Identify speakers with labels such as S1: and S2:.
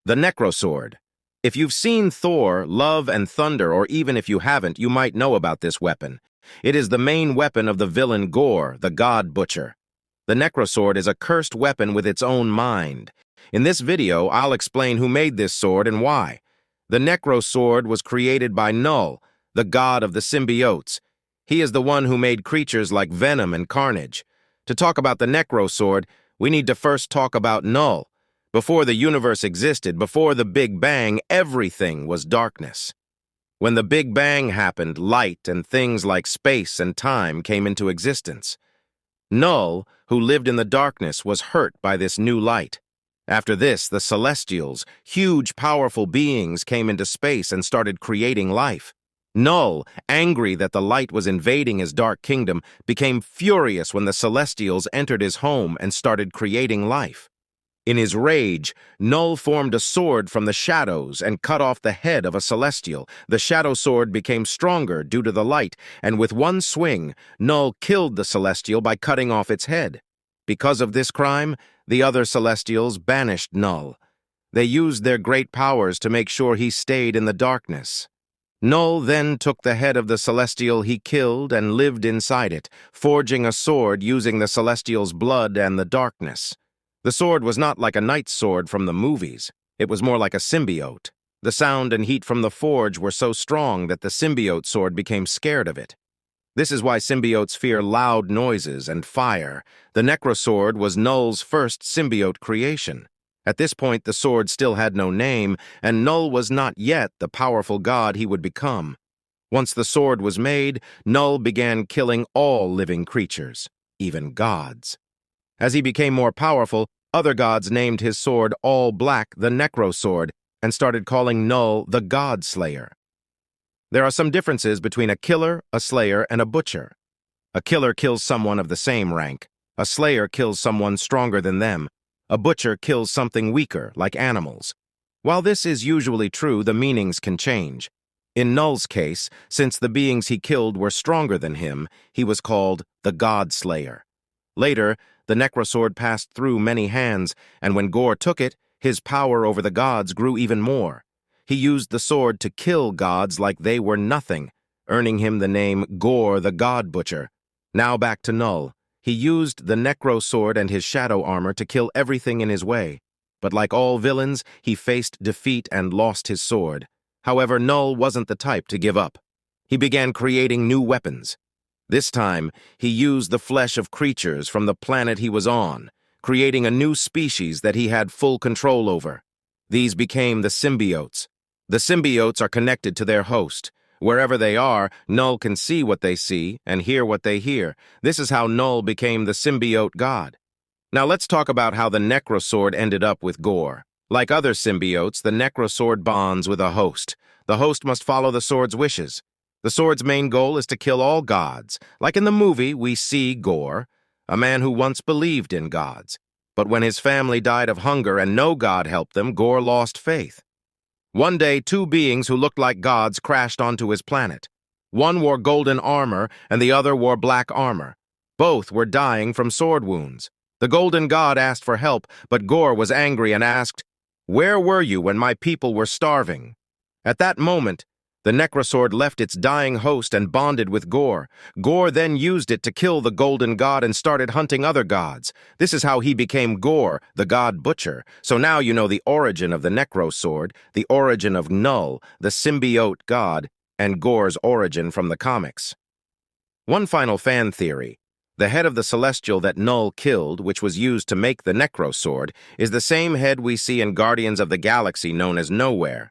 S1: The Necrosword. If you've seen Thor, Love and Thunder, or even if you haven't, you might know about this weapon. It is the main weapon of the villain Gorr, the God Butcher. The Necrosword is a cursed weapon with its own mind. In this video, I'll explain who made this sword and why. The Necrosword was created by Knull, the god of the symbiotes. He is the one who made creatures like Venom and Carnage. To talk about the Necrosword, we need to first talk about Knull. Before the universe existed, before the Big Bang, everything was darkness. When the Big Bang happened, light and things like space and time came into existence. Knull, who lived in the darkness, was hurt by this new light. After this, the Celestials, huge, powerful beings, came into space and started creating life. Knull, angry that the light was invading his dark kingdom, became furious when the Celestials entered his home and started creating life. In his rage, Knull formed a sword from the shadows and cut off the head of a Celestial. The shadow sword became stronger due to the light, and with one swing, Knull killed the Celestial by cutting off its head. Because of this crime, the other Celestials banished Knull. They used their great powers to make sure he stayed in the darkness. Knull then took the head of the Celestial he killed and lived inside it, forging a sword using the Celestial's blood and the darkness. The sword was not like a knight's sword from the movies. It was more like a symbiote. The sound and heat from the forge were so strong that the symbiote sword became scared of it. This is why symbiotes fear loud noises and fire. The Necrosword was Knull's first symbiote creation. At this point, the sword still had no name, and Knull was not yet the powerful god he would become. Once the sword was made, Knull began killing all living creatures, even gods. As he became more powerful, other gods named his sword All Black the Necrosword and started calling Knull the God Slayer. There are some differences between a killer, a slayer, and a butcher. A killer kills someone of the same rank. A slayer kills someone stronger than them. A butcher kills something weaker, like animals. While this is usually true, the meanings can change. In Knull's case, since the beings he killed were stronger than him, he was called the God Slayer. Later, the Necrosword passed through many hands, and when Gorr took it, his power over the gods grew even more. He used the sword to kill gods like they were nothing, earning him the name Gorr the God Butcher. Now back to Knull. He used the Necrosword and his shadow armor to kill everything in his way. But like all villains, he faced defeat and lost his sword. However, Knull wasn't the type to give up. He began creating new weapons. This time, he used the flesh of creatures from the planet he was on, creating a new species that he had full control over. These became the symbiotes. The symbiotes are connected to their host. Wherever they are, Knull can see what they see and hear what they hear. This is how Knull became the Symbiote God. Now let's talk about how the Necrosword ended up with Gorr. Like other symbiotes, the Necrosword bonds with a host. The host must follow the sword's wishes. The sword's main goal is to kill all gods. Like in the movie, we see Gorr, a man who once believed in gods. But when his family died of hunger and no god helped them, Gorr lost faith. One day, two beings who looked like gods crashed onto his planet. One wore golden armor and the other wore black armor. Both were dying from sword wounds. The golden god asked for help, but Gorr was angry and asked, "Where were you when my people were starving?" At that moment, the Necrosword left its dying host and bonded with Gorr. Gorr then used it to kill the golden god and started hunting other gods. This is how he became Gorr, the God Butcher. So now you know the origin of the Necrosword, the origin of Knull, the Symbiote God, and Gorr's origin from the comics. One final fan theory. The head of the Celestial that Knull killed, which was used to make the Necrosword, is the same head we see in Guardians of the Galaxy known as Nowhere.